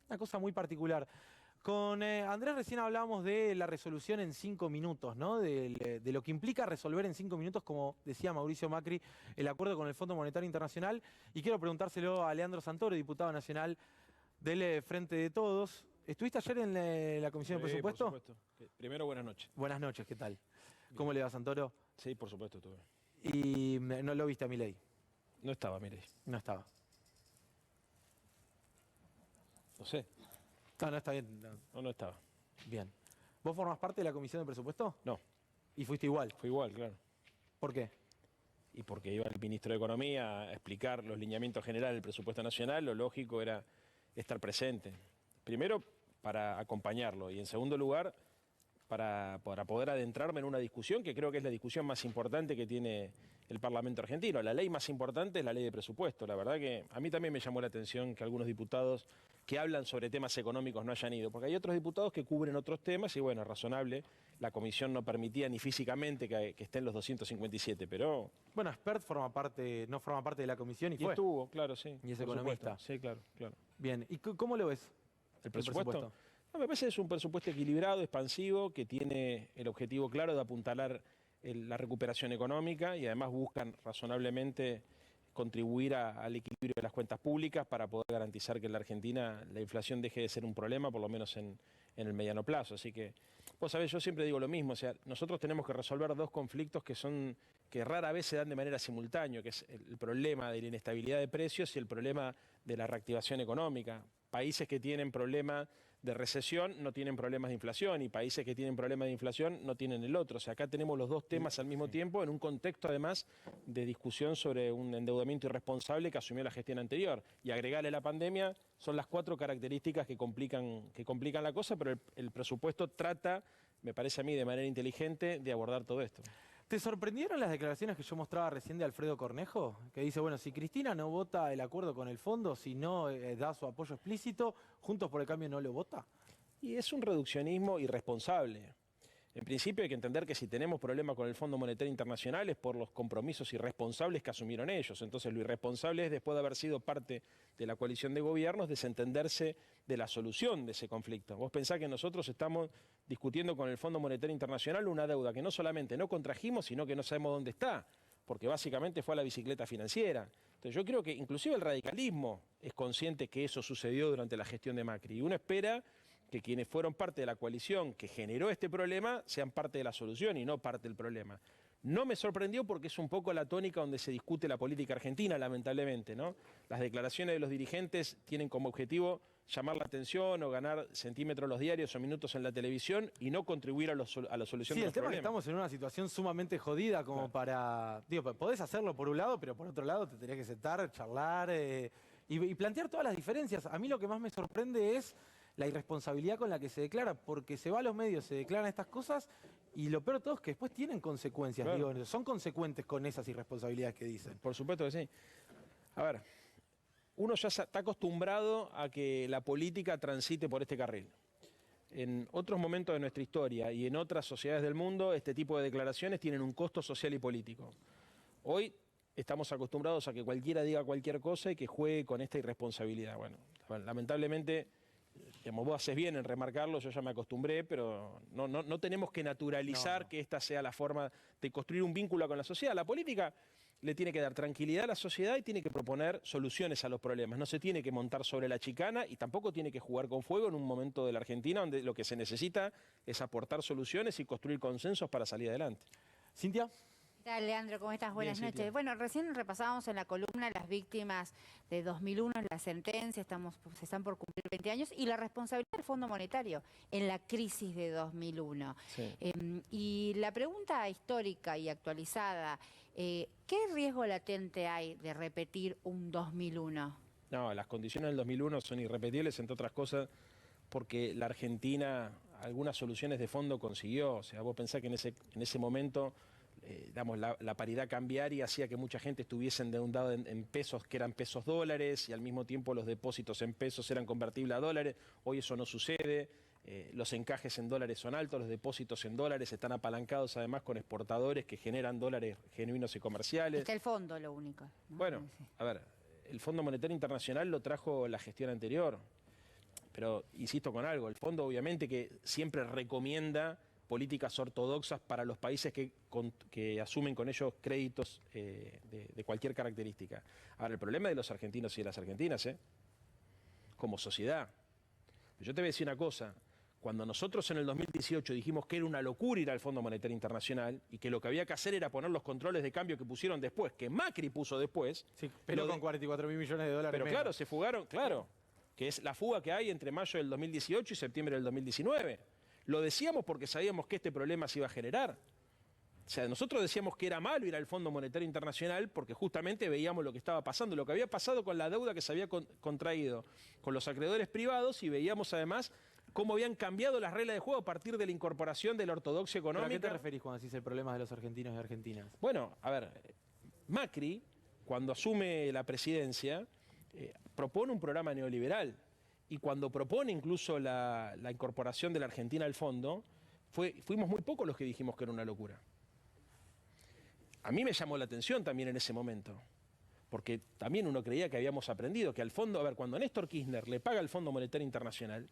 Una cosa muy particular. Con Andrés recién hablábamos de la resolución en 5 minutos, ¿no? De lo que implica resolver en 5 minutos, como decía Mauricio Macri, el acuerdo con el Fondo Monetario Internacional. Y quiero preguntárselo a Leandro Santoro, diputado nacional del Frente de Todos. ¿Estuviste ayer en la Comisión de Presupuesto? Por supuesto. Primero, buenas noches. Buenas noches, ¿qué tal? ¿Cómo le va, Santoro? Sí, por supuesto, estuve. Y no lo viste a Milei. No estaba, mire. No estaba. No sé. No, no está bien. No. No estaba. Bien. ¿Vos formás parte de la Comisión de Presupuesto? No, ¿Y fuiste igual? fue igual, claro. ¿Por qué? Y porque iba el ministro de Economía a explicar los lineamientos generales del presupuesto nacional, lo lógico era estar presente. Primero, para acompañarlo, y en segundo lugar, para poder adentrarme en una discusión que creo que es la discusión más importante que tiene el Parlamento argentino. La ley más importante es la ley de presupuesto. La verdad que a mí también me llamó la atención que algunos diputados que hablan sobre temas económicos no hayan ido, porque hay otros diputados que cubren otros temas y bueno, es razonable. La comisión no permitía ni físicamente que estén los 257, pero... Bueno, Spert no forma parte de la comisión y fue. estuvo, claro, sí. Y es por economista. supuesto. Sí, claro, claro. Bien. ¿Y cómo lo ves? ¿El presupuesto? No, me parece que es un presupuesto equilibrado, expansivo, que tiene el objetivo claro de apuntalar la recuperación económica y además buscan razonablemente contribuir al equilibrio de las cuentas públicas para poder garantizar que en la Argentina la inflación deje de ser un problema, por lo menos en el mediano plazo. Así que, vos sabés, yo siempre digo lo mismo, o sea, nosotros tenemos que resolver dos conflictos que rara vez se dan de manera simultánea, que es el problema de la inestabilidad de precios y el problema de la reactivación económica. Países que tienen problemas de recesión no tienen problemas de inflación y países que tienen problemas de inflación no tienen el otro. O sea, acá tenemos los dos temas al mismo tiempo en un contexto además de discusión sobre un endeudamiento irresponsable que asumió la gestión anterior. Y agregarle la pandemia son las cuatro características que complican la cosa, pero el presupuesto trata, me parece a mí, de manera inteligente de abordar todo esto. ¿Te sorprendieron las declaraciones que yo mostraba recién de Alfredo Cornejo? Que dice, bueno, si Cristina no vota el acuerdo con el fondo, si no da su apoyo explícito, Juntos por el Cambio no lo vota. Y es un reduccionismo irresponsable. En principio hay que entender que si tenemos problemas con el Fondo Monetario Internacional es por los compromisos irresponsables que asumieron ellos. Entonces lo irresponsable es, después de haber sido parte de la coalición de gobiernos, desentenderse de la solución de ese conflicto. Vos pensás que nosotros estamos discutiendo con el Fondo Monetario Internacional una deuda que no solamente no contrajimos, sino que no sabemos dónde está, porque básicamente fue a la bicicleta financiera. Entonces yo creo que inclusive el radicalismo es consciente que eso sucedió durante la gestión de Macri. Y uno espera que quienes fueron parte de la coalición que generó este problema sean parte de la solución y no parte del problema. No me sorprendió porque es un poco la tónica donde se discute la política argentina, lamentablemente, ¿no? Las declaraciones de los dirigentes tienen como objetivo llamar la atención o ganar centímetros en los diarios o minutos en la televisión y no contribuir a la solución de los problemas. Sí, el tema es que estamos en una situación sumamente jodida como para... Digo, podés hacerlo por un lado, pero por otro lado te tenés que sentar, charlar y plantear todas las diferencias. A mí lo que más me sorprende es la irresponsabilidad con la que se declara, porque se va a los medios, se declaran estas cosas y lo peor de todo es que después tienen consecuencias, claro. Digo, son consecuentes con esas irresponsabilidades que dicen. Por supuesto que sí. A ver, uno ya está acostumbrado a que la política transite por este carril. En otros momentos de nuestra historia y en otras sociedades del mundo, este tipo de declaraciones tienen un costo social y político. Hoy estamos acostumbrados a que cualquiera diga cualquier cosa y que juegue con esta irresponsabilidad. Bueno, lamentablemente, digamos, vos haces bien en remarcarlo, yo ya me acostumbré, pero no tenemos que naturalizar que esta sea la forma de construir un vínculo con la sociedad. La política le tiene que dar tranquilidad a la sociedad y tiene que proponer soluciones a los problemas. No se tiene que montar sobre la chicana y tampoco tiene que jugar con fuego en un momento de la Argentina donde lo que se necesita es aportar soluciones y construir consensos para salir adelante. ¿Cintia? ¿Qué tal, Leandro? ¿Cómo estás? Buenas Bien, noches. Cintia. Bueno, recién repasábamos en la columna las víctimas de 2001, la sentencia, se están por cumplir 20 años, y la responsabilidad del Fondo Monetario en la crisis de 2001. Sí. Y la pregunta histórica y actualizada, ¿qué riesgo latente hay de repetir un 2001? No, las condiciones del 2001 son irrepetibles, entre otras cosas, porque la Argentina algunas soluciones de fondo consiguió. O sea, vos pensás que en ese momento digamos, la paridad cambiaria hacía que mucha gente estuviese endeudada en pesos que eran pesos dólares y al mismo tiempo los depósitos en pesos eran convertibles a dólares. Hoy eso no sucede, los encajes en dólares son altos, los depósitos en dólares están apalancados además con exportadores que generan dólares genuinos y comerciales. Está el fondo, lo único, ¿no? Bueno, a ver, el Fondo Monetario Internacional lo trajo la gestión anterior. pero insisto con algo, el fondo obviamente que siempre recomienda políticas ortodoxas para los países que asumen con ellos créditos de cualquier característica. Ahora, el problema de los argentinos y de las argentinas, como sociedad. Yo te voy a decir una cosa, cuando nosotros en el 2018 dijimos que era una locura ir al Fondo Monetario Internacional y que lo que había que hacer era poner los controles de cambio que pusieron después, que Macri puso después. Sí, pero con 44.000 millones de dólares Pero menos. claro, se fugaron, claro, que es la fuga que hay entre mayo del 2018 y septiembre del 2019. Lo decíamos porque sabíamos que este problema se iba a generar. O sea, nosotros decíamos que era malo ir al Fondo Monetario Internacional porque justamente veíamos lo que estaba pasando, lo que había pasado con la deuda que se había contraído con los acreedores privados y veíamos además cómo habían cambiado las reglas de juego a partir de la incorporación de la ortodoxia económica. ¿Pero a qué te referís cuando decís el problema de los argentinos y argentinas? Bueno, a ver, Macri, cuando asume la presidencia, propone un programa neoliberal. Y cuando propone incluso la incorporación de la Argentina al fondo, fuimos muy pocos los que dijimos que era una locura. A mí me llamó la atención también en ese momento, porque también uno creía que habíamos aprendido que al fondo, a ver, cuando Néstor Kirchner le paga al Fondo Monetario Internacional,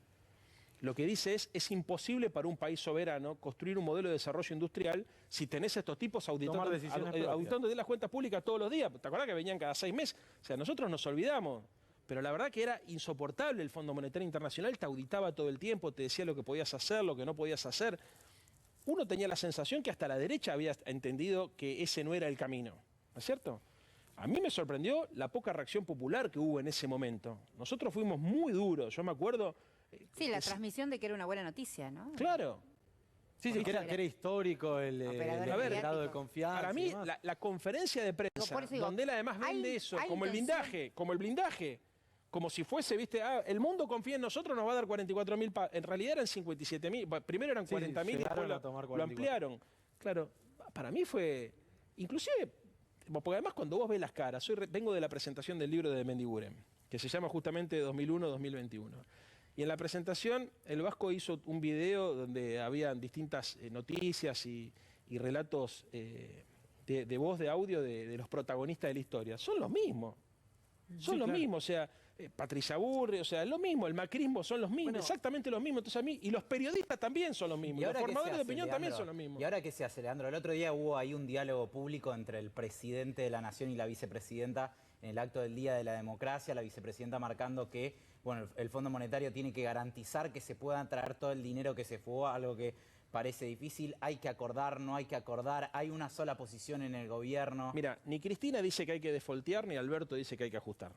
lo que dice es imposible para un país soberano construir un modelo de desarrollo industrial si tenés estos tipos auditando de las cuentas públicas todos los días. ¿Te acordás que venían cada 6 meses? O sea, nosotros nos olvidamos. Pero la verdad que era insoportable el Fondo Monetario Internacional, te auditaba todo el tiempo, te decía lo que podías hacer, lo que no podías hacer. Uno tenía la sensación que hasta la derecha había entendido que ese no era el camino, ¿no es cierto? A mí me sorprendió la poca reacción popular que hubo en ese momento. Nosotros fuimos muy duros, yo me acuerdo... Sí, la transmisión de que era una buena noticia, ¿no? Claro. Sí, que era histórico el grado de confianza. Para mí, la conferencia de prensa, donde él además vende eso, como el blindaje, como si fuese, viste, el mundo confía en nosotros, nos va a dar 44.000, en realidad eran 57.000, primero eran 40.000 y después lo ampliaron. Claro, para mí fue, inclusive, porque además cuando vos ves las caras, vengo de la presentación del libro de Mendiguren, que se llama justamente 2001-2021. Y en la presentación, el Vasco hizo un video donde habían distintas noticias y relatos de voz, de audio de los protagonistas de la historia. Son los mismos. Son los mismos, o sea, Patricia Burri, o sea, es lo mismo, el macrismo son los mismos, exactamente los mismos. Entonces a mí, y los periodistas también son los mismos, los formadores de opinión también son los mismos. ¿Y ahora qué se hace, Leandro? El otro día hubo ahí un diálogo público entre el presidente de la Nación y la vicepresidenta en el acto del Día de la Democracia, la vicepresidenta marcando que, bueno, el Fondo Monetario tiene que garantizar que se pueda traer todo el dinero que se fugó, algo que parece difícil. Hay que acordar, no hay que acordar, hay una sola posición en el gobierno. Mira, ni Cristina dice que hay que defoltear, ni Alberto dice que hay que ajustar.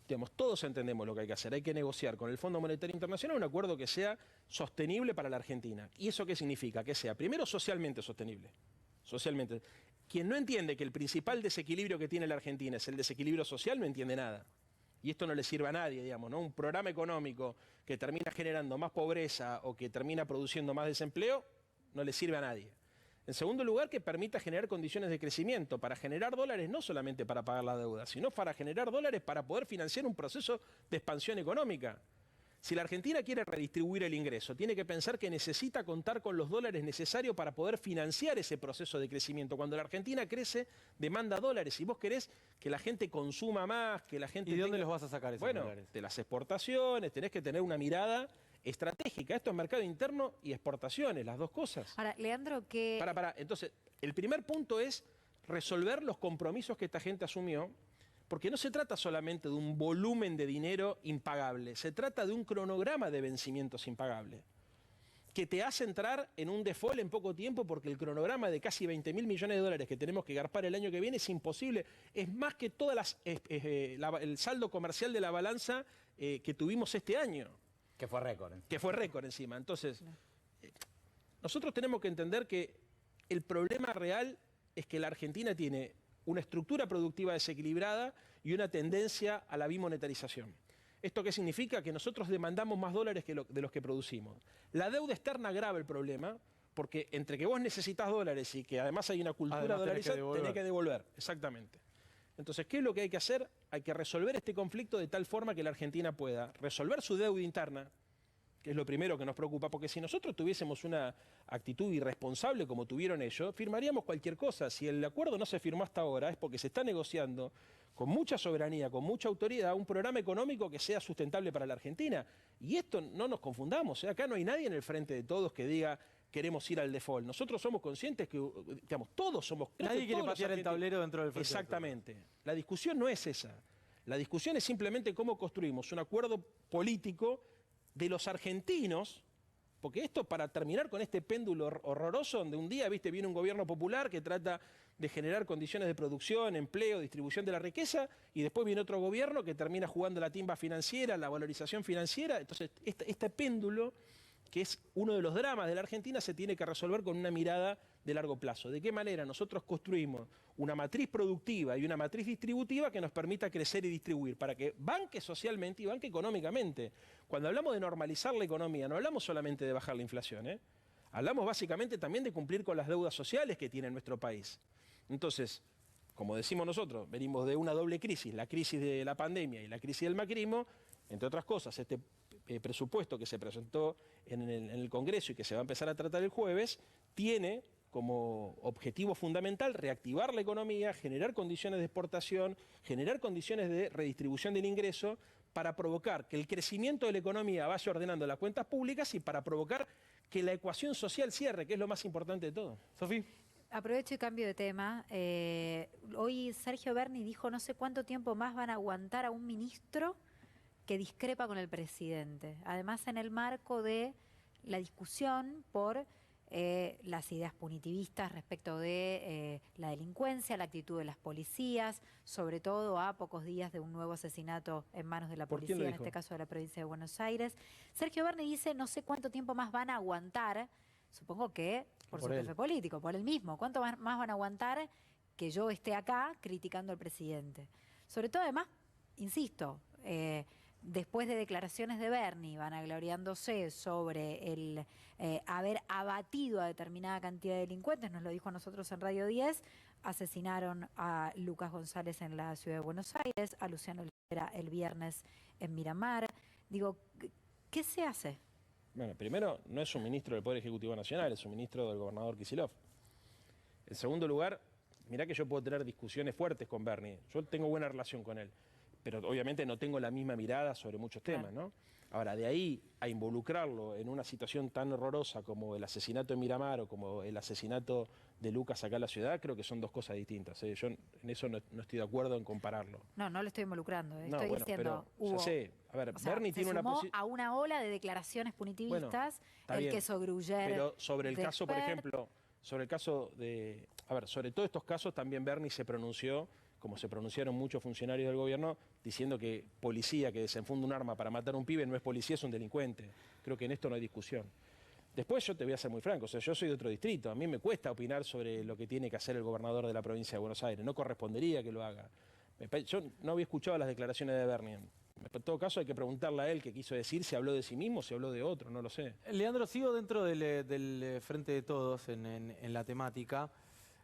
Digamos, todos entendemos lo que hay que hacer. Hay que negociar con el Fondo Monetario Internacional un acuerdo que sea sostenible para la Argentina. ¿Y eso qué significa? Que sea, primero, socialmente sostenible. Socialmente. Quien no entiende que el principal desequilibrio que tiene la Argentina es el desequilibrio social, no entiende nada. Y esto no le sirve a nadie, digamos, ¿no? Un programa económico que termina generando más pobreza o que termina produciendo más desempleo, no le sirve a nadie. En segundo lugar, que permita generar condiciones de crecimiento, para generar dólares no solamente para pagar la deuda, sino para generar dólares para poder financiar un proceso de expansión económica. Si la Argentina quiere redistribuir el ingreso, tiene que pensar que necesita contar con los dólares necesarios para poder financiar ese proceso de crecimiento. Cuando la Argentina crece, demanda dólares. Si vos querés que la gente consuma más, que la gente... ¿Y de dónde los vas a sacar esos dólares? Bueno, de las exportaciones, tenés que tener una mirada estratégica. Esto es mercado interno y exportaciones, las dos cosas. Ahora, Leandro, que... Entonces, el primer punto es resolver los compromisos que esta gente asumió, porque no se trata solamente de un volumen de dinero impagable, se trata de un cronograma de vencimientos impagables, que te hace entrar en un default en poco tiempo, porque el cronograma de casi 20.000 millones de dólares que tenemos que garpar el año que viene es imposible. Es más que todas el saldo comercial de la balanza que tuvimos este año. Que fue récord. Que fue récord encima. Entonces, nosotros tenemos que entender que el problema real es que la Argentina tiene una estructura productiva desequilibrada y una tendencia a la bimonetarización. ¿Esto qué significa? Que nosotros demandamos más dólares de los que producimos. La deuda externa agrava el problema, porque entre que vos necesitas dólares y que además hay una cultura dolarizada, tenés que devolver. Exactamente. Entonces, ¿qué es lo que hay que hacer? Hay que resolver este conflicto de tal forma que la Argentina pueda resolver su deuda interna, que es lo primero que nos preocupa, porque si nosotros tuviésemos una actitud irresponsable como tuvieron ellos, firmaríamos cualquier cosa. Si el acuerdo no se firmó hasta ahora es porque se está negociando con mucha soberanía, con mucha autoridad, un programa económico que sea sustentable para la Argentina. Y esto no nos confundamos, ¿eh? Acá no hay nadie en el frente de todos que diga queremos ir al default. Nosotros somos conscientes que, digamos, todos somos... Nadie quiere patear el tablero dentro del frente. Exactamente. La discusión no es esa. La discusión es simplemente cómo construimos un acuerdo político de los argentinos, porque esto para terminar con este péndulo horroroso donde un día, viste, viene un gobierno popular que trata de generar condiciones de producción, empleo, distribución de la riqueza, y después viene otro gobierno que termina jugando la timba financiera, la valorización financiera. Entonces, este péndulo, que es uno de los dramas de la Argentina, se tiene que resolver con una mirada de largo plazo. ¿De qué manera nosotros construimos una matriz productiva y una matriz distributiva que nos permita crecer y distribuir, para que banque socialmente y banque económicamente? Cuando hablamos de normalizar la economía, no hablamos solamente de bajar la inflación, ¿eh? Hablamos básicamente también de cumplir con las deudas sociales que tiene nuestro país. Entonces, como decimos nosotros, venimos de una doble crisis, la crisis de la pandemia y la crisis del macrismo. Entre otras cosas, este presupuesto que se presentó en el Congreso y que se va a empezar a tratar el jueves, tiene como objetivo fundamental reactivar la economía, generar condiciones de exportación, generar condiciones de redistribución del ingreso, para provocar que el crecimiento de la economía vaya ordenando las cuentas públicas y para provocar que la ecuación social cierre, que es lo más importante de todo. Sofía. Aprovecho y cambio de tema. Hoy Sergio Berni dijo no sé cuánto tiempo más van a aguantar a un ministro que discrepa con el presidente. Además, en el marco de la discusión por las ideas punitivistas respecto de la delincuencia, la actitud de las policías, sobre todo a pocos días de un nuevo asesinato en manos de la policía, en este caso de la provincia de Buenos Aires. Sergio Berni dice no sé cuánto tiempo más van a aguantar, supongo que por su jefe político, por él mismo, cuánto más van a aguantar que yo esté acá criticando al presidente. Sobre todo, además, insisto, después de declaraciones de Berni, vanagloriándose sobre el haber abatido a determinada cantidad de delincuentes, nos lo dijo a nosotros en Radio 10, asesinaron a Lucas González en la ciudad de Buenos Aires, a Luciano Olivera el viernes en Miramar. Digo, ¿qué se hace? Bueno, primero, no es un ministro del Poder Ejecutivo Nacional, es un ministro del gobernador Kicillof. En segundo lugar, mirá que yo puedo tener discusiones fuertes con Berni, yo tengo buena relación con él, pero obviamente no tengo la misma mirada sobre muchos temas, ¿no? Ahora, de ahí a involucrarlo en una situación tan horrorosa como el asesinato de Miramar o como el asesinato de Lucas acá en la ciudad, creo que son dos cosas distintas, ¿eh? Yo en eso no estoy de acuerdo en compararlo. No lo estoy involucrando, no, estoy bueno, diciendo, pero, hubo, ya sé, a ver, Berni tiene una posición a una ola de declaraciones punitivistas, bueno, el queso Gruyère. Pero sobre el caso, por Spert. ejemplo, sobre el caso de, a ver, sobre todos estos casos también Berni se pronunció, como se pronunciaron muchos funcionarios del gobierno, diciendo que policía que desenfunda un arma para matar a un pibe no es policía, es un delincuente. Creo que en esto no hay discusión. Después yo te voy a ser muy franco, o sea, yo soy de otro distrito, a mí me cuesta opinar sobre lo que tiene que hacer el gobernador de la provincia de Buenos Aires, no correspondería que lo haga. Yo no había escuchado las declaraciones de Berni. En todo caso hay que preguntarle a él qué quiso decir, si habló de sí mismo, si habló de otro, no lo sé. Leandro, sigo dentro del Frente de Todos en la temática.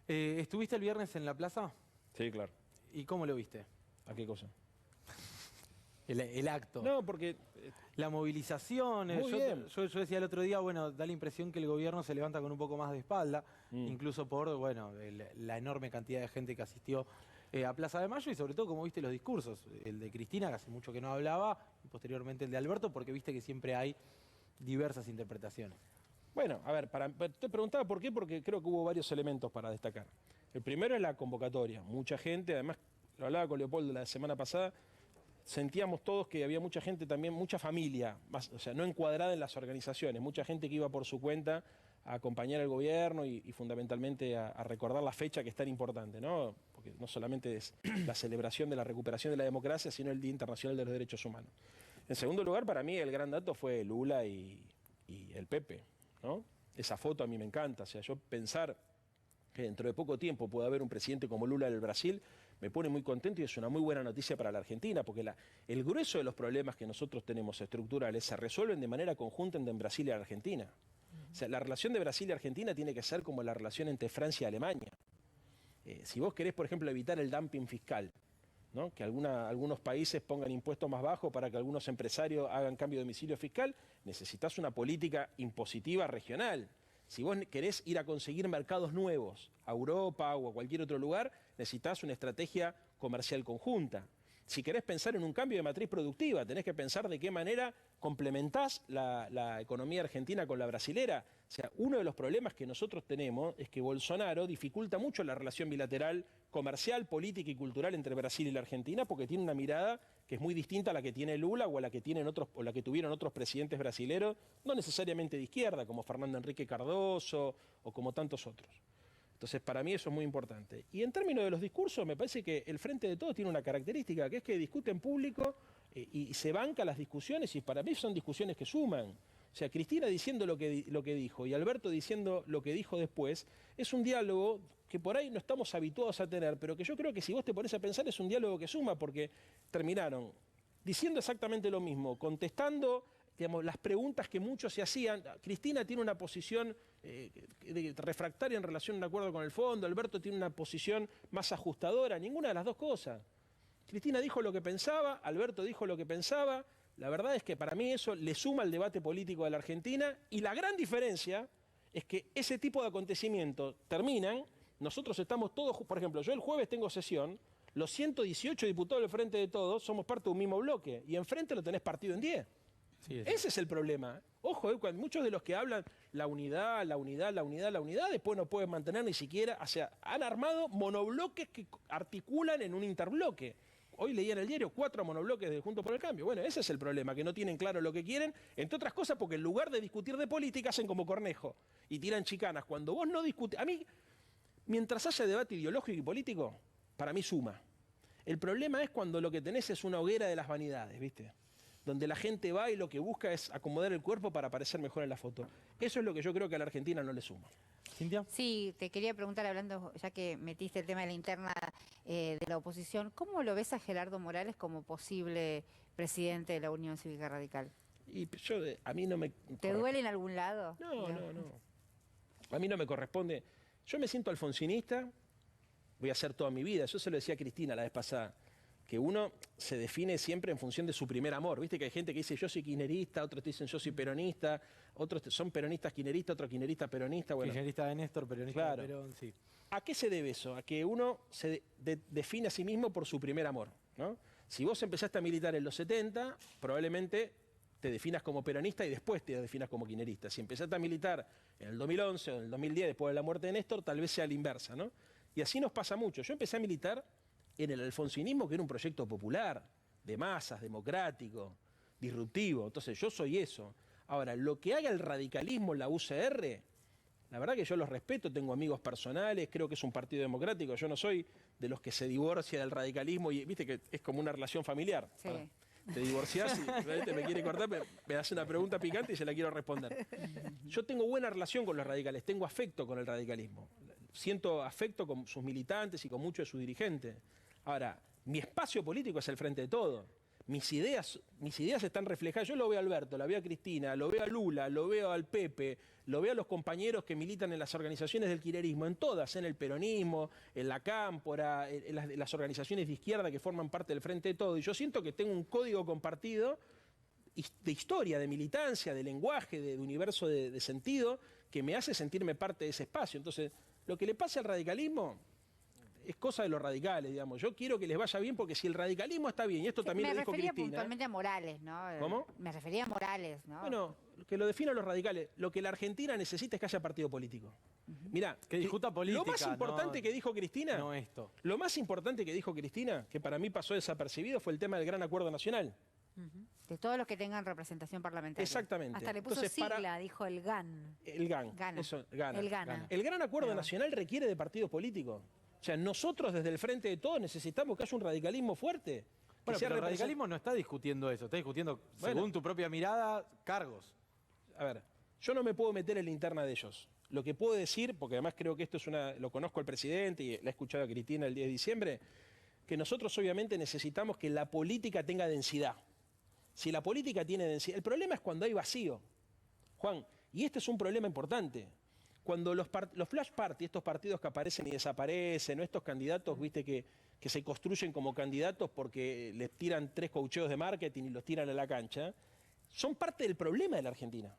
¿Estuviste el viernes en la plaza? Sí, claro. ¿Y cómo lo viste? ¿A qué cosa? El acto. No, porque... La movilización. Yo decía el otro día, bueno, da la impresión que el gobierno se levanta con un poco más de espalda, incluso por, bueno, la enorme cantidad de gente que asistió a Plaza de Mayo y sobre todo, como viste los discursos. El de Cristina, que hace mucho que no hablaba, y posteriormente el de Alberto, porque viste que siempre hay diversas interpretaciones. Bueno, a ver, te preguntaba por qué, porque creo que hubo varios elementos para destacar. El primero es la convocatoria. Mucha gente, además, lo hablaba con Leopoldo la semana pasada, sentíamos todos que había mucha gente también, mucha familia, o sea, no encuadrada en las organizaciones, mucha gente que iba por su cuenta a acompañar al gobierno y fundamentalmente a recordar la fecha que es tan importante, ¿no? Porque no solamente es la celebración de la recuperación de la democracia, sino el Día Internacional de los Derechos Humanos. En segundo lugar, para mí el gran dato fue Lula y el Pepe, ¿no? Esa foto a mí me encanta, o sea, yo pensar que dentro de poco tiempo pueda haber un presidente como Lula del Brasil, me pone muy contento y es una muy buena noticia para la Argentina, porque el grueso de los problemas que nosotros tenemos estructurales se resuelven de manera conjunta entre Brasil y Argentina. O sea, la relación de Brasil y Argentina tiene que ser como la relación entre Francia y Alemania. Si vos querés, por ejemplo, evitar el dumping fiscal, ¿no? Que algunos países pongan impuestos más bajos para que algunos empresarios hagan cambio de domicilio fiscal, necesitas una política impositiva regional. Si vos querés ir a conseguir mercados nuevos a Europa o a cualquier otro lugar, necesitas una estrategia comercial conjunta. Si querés pensar en un cambio de matriz productiva, tenés que pensar de qué manera complementás la economía argentina con la brasilera. O sea, uno de los problemas que nosotros tenemos es que Bolsonaro dificulta mucho la relación bilateral comercial, política y cultural entre Brasil y la Argentina porque tiene una mirada que es muy distinta a la que tiene Lula o a la que tuvieron otros presidentes brasileros, no necesariamente de izquierda, como Fernando Henrique Cardoso o como tantos otros. Entonces, para mí eso es muy importante. Y en términos de los discursos, me parece que el Frente de Todos tiene una característica, que es que discute en público y se banca las discusiones, y para mí son discusiones que suman. O sea, Cristina diciendo lo que dijo y Alberto diciendo lo que dijo después, es un diálogo que por ahí no estamos habituados a tener, pero que yo creo que si vos te pones a pensar es un diálogo que suma, porque terminaron diciendo exactamente lo mismo, contestando, digamos, las preguntas que muchos se hacían. Cristina tiene una posición refractaria en relación a un acuerdo con el fondo, Alberto tiene una posición más ajustadora, ninguna de las dos cosas. Cristina dijo lo que pensaba, Alberto dijo lo que pensaba. La verdad es que para mí eso le suma al debate político de la Argentina, y la gran diferencia es que ese tipo de acontecimientos terminan, nosotros estamos todos, por ejemplo, yo el jueves tengo sesión, los 118 diputados del Frente de Todos somos parte de un mismo bloque, y enfrente lo tenés partido en 10. Sí, ese es el problema. Ojo, cuando muchos de los que hablan la unidad, después no pueden mantener ni siquiera, o sea, han armado monobloques que articulan en un interbloque. Hoy leía en el diario 4 monobloques de Juntos por el Cambio. Bueno, ese es el problema, que no tienen claro lo que quieren, entre otras cosas porque en lugar de discutir de política hacen como Cornejo y tiran chicanas. Cuando vos no discutís, a mí, mientras haya debate ideológico y político, para mí suma. El problema es cuando lo que tenés es una hoguera de las vanidades, ¿viste? Donde la gente va y lo que busca es acomodar el cuerpo para parecer mejor en la foto. Eso es lo que yo creo que a la Argentina no le suma. ¿Cintia? Sí, te quería preguntar, hablando, ya que metiste el tema de la interna de la oposición, ¿cómo lo ves a Gerardo Morales como posible presidente de la Unión Cívica Radical? Y yo, a mí no me... ¿Te duele en algún lado? No. A mí no me corresponde. Yo me siento alfonsinista, voy a hacer toda mi vida. Yo se lo decía a Cristina la vez pasada, que uno se define siempre en función de su primer amor. Viste que hay gente que dice yo soy kirchnerista, otros te dicen yo soy peronista, otros son peronistas kirchneristas, otros kirchneristas peronistas. Bueno, kirchnerista de Néstor, peronista claro. de Perón, sí. ¿A qué se debe eso? A que uno se define a sí mismo por su primer amor, ¿no? Si vos empezaste a militar en los 70, probablemente te definas como peronista y después te definas como kirchnerista. Si empezaste a militar en el 2011 o en el 2010, después de la muerte de Néstor, tal vez sea la inversa, ¿no? Y así nos pasa mucho. Yo empecé a militar en el alfonsinismo, que era un proyecto popular, de masas, democrático, disruptivo. Entonces yo soy eso. Ahora, lo que haga el radicalismo en la UCR, la verdad que yo los respeto, tengo amigos personales, creo que es un partido democrático. Yo no soy de los que se divorcia del radicalismo y viste que es como una relación familiar. Sí. Te divorciás y realmente me quiere cortar, me hace una pregunta picante y se la quiero responder. Yo tengo buena relación con los radicales, tengo afecto con el radicalismo. Siento afecto con sus militantes y con muchos de sus dirigentes. Ahora, mi espacio político es el Frente de Todos. Mis ideas están reflejadas. Yo lo veo a Alberto, la veo a Cristina, lo veo a Lula, lo veo al Pepe, lo veo a los compañeros que militan en las organizaciones del kirchnerismo, en todas, en el peronismo, en la Cámpora, en las organizaciones de izquierda que forman parte del Frente de Todos. Y yo siento que tengo un código compartido de historia, de militancia, de lenguaje, de universo de sentido, que me hace sentirme parte de ese espacio. Entonces, lo que le pasa al radicalismo es cosa de los radicales, digamos. Yo quiero que les vaya bien porque si el radicalismo está bien, y esto también lo dijo Cristina... Me refería puntualmente a Morales, ¿no? ¿Cómo? Me refería a Morales, ¿no? Bueno, que lo definan los radicales. Lo que la Argentina necesita es que haya partido político. Mirá, que discuta política. Lo más importante que dijo Cristina... No esto. Lo más importante que dijo Cristina, que para mí pasó desapercibido, fue el tema del Gran Acuerdo Nacional. De todos los que tengan representación parlamentaria. Exactamente. Hasta le puso sigla, dijo el GAN. El GAN. Gana. Eso, gana. El gana. El Gran Acuerdo Nacional requiere de partidos políticos. O sea, nosotros desde el Frente de Todos necesitamos que haya un radicalismo fuerte. Bueno, pero el radicalismo no está discutiendo eso, está discutiendo, según tu propia mirada, cargos. A ver, yo no me puedo meter en la interna de ellos. Lo que puedo decir, porque además creo que esto es lo conozco al presidente y la he escuchado a Cristina el 10 de diciembre, que nosotros obviamente necesitamos que la política tenga densidad. Si la política tiene densidad... El problema es cuando hay vacío, Juan, y este es un problema importante. Cuando los flash party, estos partidos que aparecen y desaparecen, o estos candidatos, viste, que se construyen como candidatos porque les tiran 3 coacheos de marketing y los tiran a la cancha, son parte del problema de la Argentina.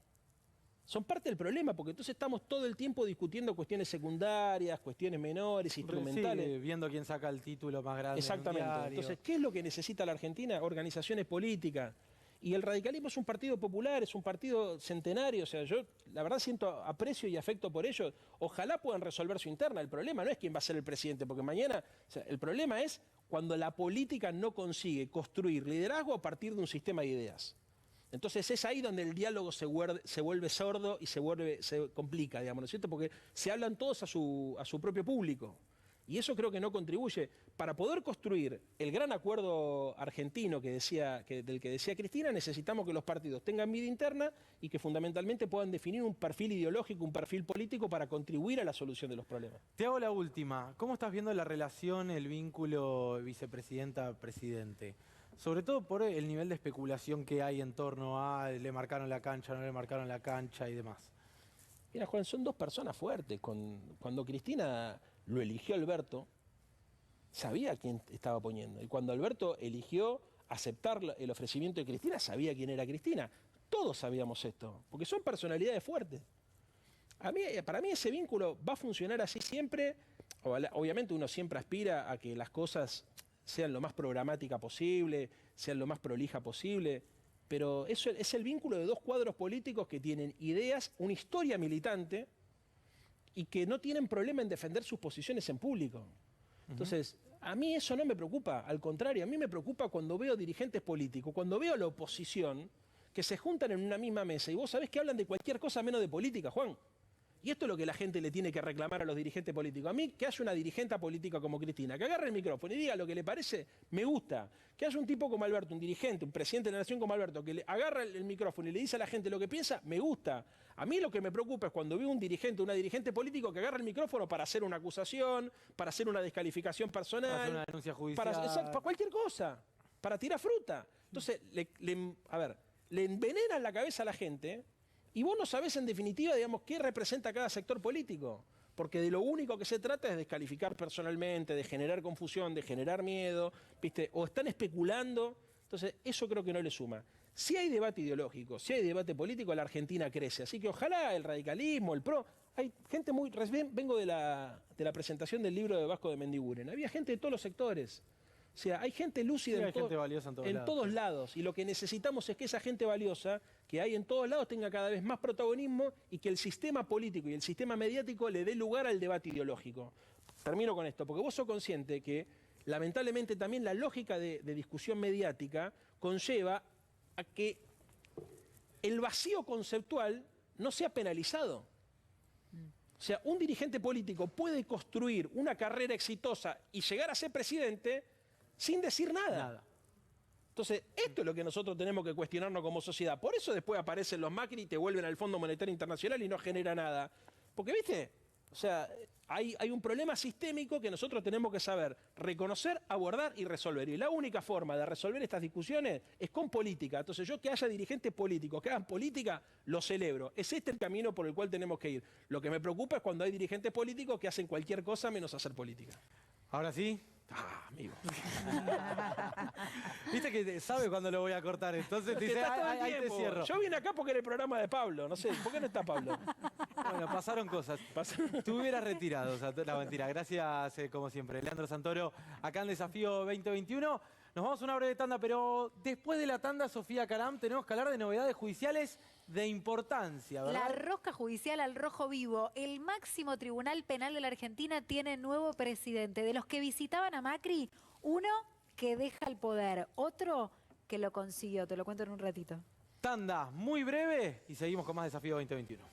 O son parte del problema, porque entonces estamos todo el tiempo discutiendo cuestiones secundarias, cuestiones menores, instrumentales. Sí, viendo quién saca el título más grande. Exactamente. En un diario. Entonces, ¿qué es lo que necesita la Argentina? Organizaciones políticas. Y el radicalismo es un partido popular, es un partido centenario. O sea, yo la verdad siento aprecio y afecto por ellos. Ojalá puedan resolver su interna. El problema no es quién va a ser el presidente, porque mañana, o sea, el problema es cuando la política no consigue construir liderazgo a partir de un sistema de ideas. Entonces es ahí donde el diálogo se vuelve sordo y se complica, digamos, ¿no es cierto? Porque se hablan todos a su propio público. Y eso creo que no contribuye. Para poder construir el gran acuerdo argentino del que decía Cristina, necesitamos que los partidos tengan vida interna y que fundamentalmente puedan definir un perfil ideológico, un perfil político para contribuir a la solución de los problemas. Te hago la última. ¿Cómo estás viendo la relación, el vínculo vicepresidenta-presidente? Sobre todo por el nivel de especulación que hay en torno a le marcaron la cancha, no le marcaron la cancha y demás. Mira, Juan, son dos personas fuertes. Cuando Cristina lo eligió Alberto, sabía a quién estaba poniendo. Y cuando Alberto eligió aceptar el ofrecimiento de Cristina, sabía quién era Cristina. Todos sabíamos esto, porque son personalidades fuertes. Para mí ese vínculo va a funcionar así siempre. Obviamente uno siempre aspira a que las cosas sean lo más programática posible, sean lo más prolija posible, pero eso es el vínculo de dos cuadros políticos que tienen ideas, una historia militante y que no tienen problema en defender sus posiciones en público. Entonces, a mí eso no me preocupa, al contrario, a mí me preocupa cuando veo dirigentes políticos, cuando veo a la oposición que se juntan en una misma mesa y vos sabés que hablan de cualquier cosa menos de política, Juan. Y esto es lo que la gente le tiene que reclamar a los dirigentes políticos. A mí, que haya una dirigente política como Cristina, que agarre el micrófono y diga lo que le parece, me gusta. Que haya un tipo como Alberto, un dirigente, un presidente de la nación como Alberto, que le agarra el micrófono y le dice a la gente lo que piensa, me gusta. A mí lo que me preocupa es cuando veo un dirigente, una dirigente político que agarra el micrófono para hacer una acusación, para hacer una descalificación personal. Para hacer una denuncia judicial. Para cualquier cosa. Para tirar fruta. Entonces, le envenenan la cabeza a la gente. Y vos no sabés en definitiva, digamos, qué representa cada sector político. Porque de lo único que se trata es de descalificar personalmente, de generar confusión, de generar miedo, ¿viste? O están especulando. Entonces, eso creo que no le suma. Si hay debate ideológico, si hay debate político, la Argentina crece. Así que ojalá el radicalismo, el PRO... Hay gente muy... Vengo de la presentación del libro de Vasco de Mendiguren. Había gente de todos los sectores. O sea, hay gente lúcida hay gente valiosa en todos lados. Y lo que necesitamos es que esa gente valiosa que hay en todos lados tenga cada vez más protagonismo y que el sistema político y el sistema mediático le dé lugar al debate ideológico. Termino con esto, porque vos sos consciente que lamentablemente también la lógica de discusión mediática conlleva a que el vacío conceptual no sea penalizado. O sea, un dirigente político puede construir una carrera exitosa y llegar a ser presidente sin decir nada. Entonces, esto es lo que nosotros tenemos que cuestionarnos como sociedad. Por eso después aparecen los Macri y te vuelven al Fondo Monetario Internacional y no genera nada. Porque, ¿viste? O sea, hay un problema sistémico que nosotros tenemos que saber reconocer, abordar y resolver. Y la única forma de resolver estas discusiones es con política. Entonces, yo que haya dirigentes políticos que hagan política, lo celebro. Es este el camino por el cual tenemos que ir. Lo que me preocupa es cuando hay dirigentes políticos que hacen cualquier cosa menos hacer política. Ahora sí. Amigo. Viste que sabe cuándo lo voy a cortar, entonces te dice, ahí te cierro. Yo vine acá porque era el programa de Pablo, no sé, ¿por qué no está Pablo? Bueno, pasaron cosas. Tú hubieras retirado, o sea, la mentira. Gracias, como siempre. Leandro Santoro, acá en Desafío 2021. Nos vamos a una breve tanda, pero después de la tanda, Sofía Caram, tenemos que hablar de novedades judiciales de importancia, ¿verdad? La rosca judicial al rojo vivo. El máximo tribunal penal de la Argentina tiene nuevo presidente. De los que visitaban a Macri, uno que deja el poder, otro que lo consiguió. Te lo cuento en un ratito. Tanda muy breve y seguimos con más Desafío 2021.